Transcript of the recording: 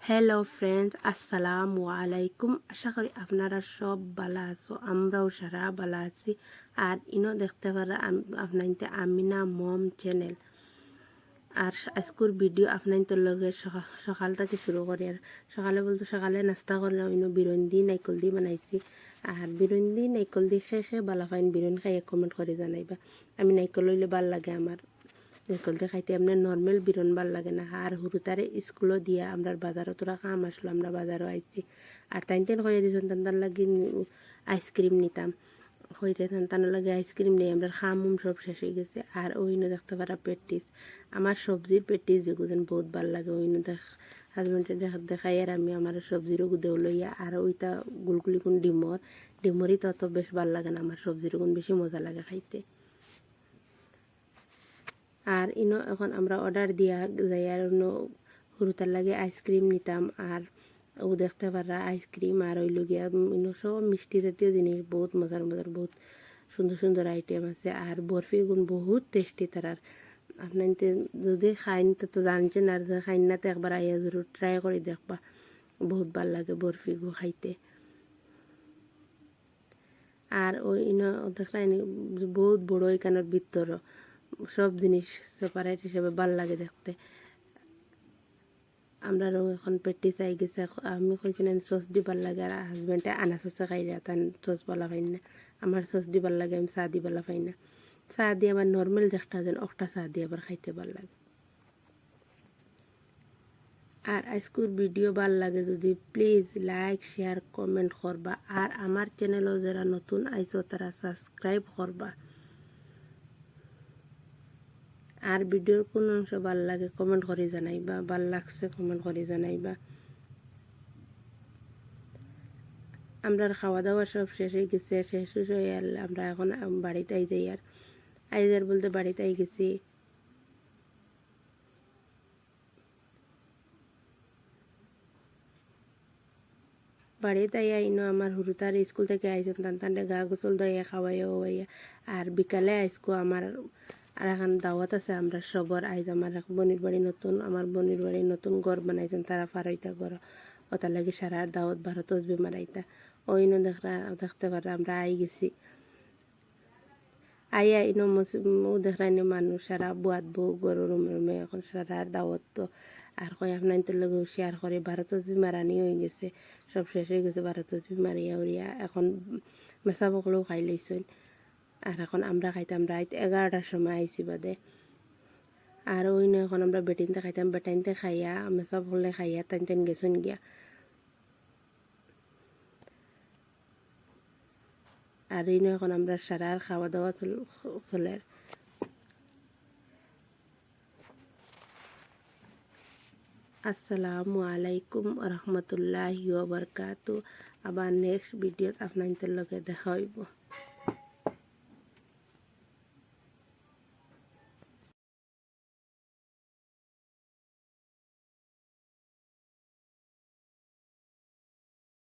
Hello friends, আসসালামু আলাইকুম। আশা করি আপনারা সব ভালো আছো, আমরাও সারা ভালো আছি। আর ইনো দেখতে পারা আপনাইতে আমিনা মম চ্যানেল। আর আজকের ভিডিও আপনাইতে লগে সকাল থেকে শুরু করি। আর সকালে বলতে সকালে নাস্তা করলাম, ইনো বিরন্দি নাইকল দিয়ে বানাইছি। আর বিরন্দি নাইকল দিয়ে খেয়ে ভালো পাইন, বিরন খাইয়ে কমেন্ট করে জানাইবা। আমি নাইকল হইলে ভাল লাগে আমার, নাইকলতে খাইতে আপনার নর্মাল বিরন ভাল লাগে না। আর হুরুতারে স্কুলও দিয়া আমরা বাজারও তোরা কাম আসলো, আমরা বাজারও আইছি। আর টাইন হয়ে দিয়েছেন তার লাগি আইসক্রিম নিতাম, হইতে তার লাগে আইসক্রিম নেই, আমরা খামুম সব শেষ হয়ে গেছে। আর ওইনো দেখতে পারা পেটিস, আমার সবজির পেটিস যেগুলো বহুত ভাল লাগে। ওইনো হাজবেন্ডে দেখাই আর আমি আমার সবজিরও গুদেও লইয়া। আর ওইটা গুলগুলি কোন ডিমরই তত বেশ ভাল লাগে না, আমার সবজির কোন বেশি মজা লাগে খাইতে। আর ইনো এখন আমরা অর্ডার দিয়া যাই, আর অন্য হুরুতার লাগে আইসক্রিম নিতাম। আর ও দেখতে পারা আইসক্রিম আর ওই লগিয়া ইনো সব মিষ্টি জাতীয় জিনিস, বহুত মজার মজার বহুত সুন্দর সুন্দর আইটেম আছে। আর বরফি গুণ বহুত টেস্টি তারার। আপনার যদি খাইন তো জানছেন, আর খাইন না তো একবার আইয়া জরুর ট্রাই করে দেখবা, বহুত ভাল লাগে বরফি গো খাইতে। আর ওই ইনো দেখলেন বহুত বড় এখানের ভিতর সব জিনিস সেপারেট হিসেবে ভাল লাগে দেখতে। আমরা এখন পেটি চাই গেছে, আমি কইছিলাম সস দিবার লাগে। আর হাজবেন্ডে আনা সসে খাই রে, তান সস বলা পাই না। আমার সস দিবার লাগে, আমি চা দিবালা পাই না। চা দিয়ে আমার নর্মাল যেটা যেন একটা চা দিয়ে আবার খাইতে ভাল লাগে। আর আজকের ভিডিও ভাল লাগে যদি প্লিজ লাইক শেয়ার কমেন্ট করবা। আর আমার চ্যানেলও যারা নতুন আইছো তারা সাবস্ক্রাইব করবা। আর ভিডিওর কোন অংশ ভাল লাগে কমেন্ট করে জানাইবা, ভাল লাগছে কমেন্ট করে জানাইবা। আমরা খাওয়া দাওয়া সব শেষ হয়ে গেছে, শেষ হয়ে আমরা এখন বাড়িতে আই যাই। আর আইজার বলতে বাড়িতে আই গেছি। বাড়িতে আইনো আমার হুরুতার স্কুল থেকে আইসন তান্তান্ডে গা গোসল দইয়া খাওয়াইয়া ওয়াইয়া। আর বিকালে আইসকো আমার আর এখন দাওয়াত আছে আমরা সবর। আইজ আমার এক বোনের বাড়ি নতুন, আমার বোনের বাড়ি নতুন ঘর বানাইছেন তারা ফারাইতা ঘর, ওটার লাগে সারা দাওয়াত ভারত তসবি মারাইতা। ওইনো দেখতে পারা আমরা আই গেছি। আইয়া ইনো ও দেখাইনি মানুষ সারা বুয়াত বউ গরু রুমে রুমে এখন সারা দাওয়াত তো। আর কয় আপনার লগে শেয়ার করে ভারত তসবি মারানি হয়ে গেছে, সব শেষ হয়ে গেছে ভারত তসবি মারিয়া উড়িয়া। এখন মেসা বকলেও খাই লাইছেন। আর এখন আমরা খাইতাম রাত 11টার সময় আইসি বাদে। আর ওই না এখন আমরা বেটিনতে খাইতাম, বেটাইনতে খাইয়া মেসা বকলে খাইয়া টাইন টাইন গেছেন গিয়া। আর এই না এখন আমরা সারা খাওয়া দাওয়া চলে। আসসালামু আলাইকুম রহমতুল্লাহি ওয়া বারাকাতু। আবার নেক্সট ভিডিওত আপনাদের লগে দেখা হইব।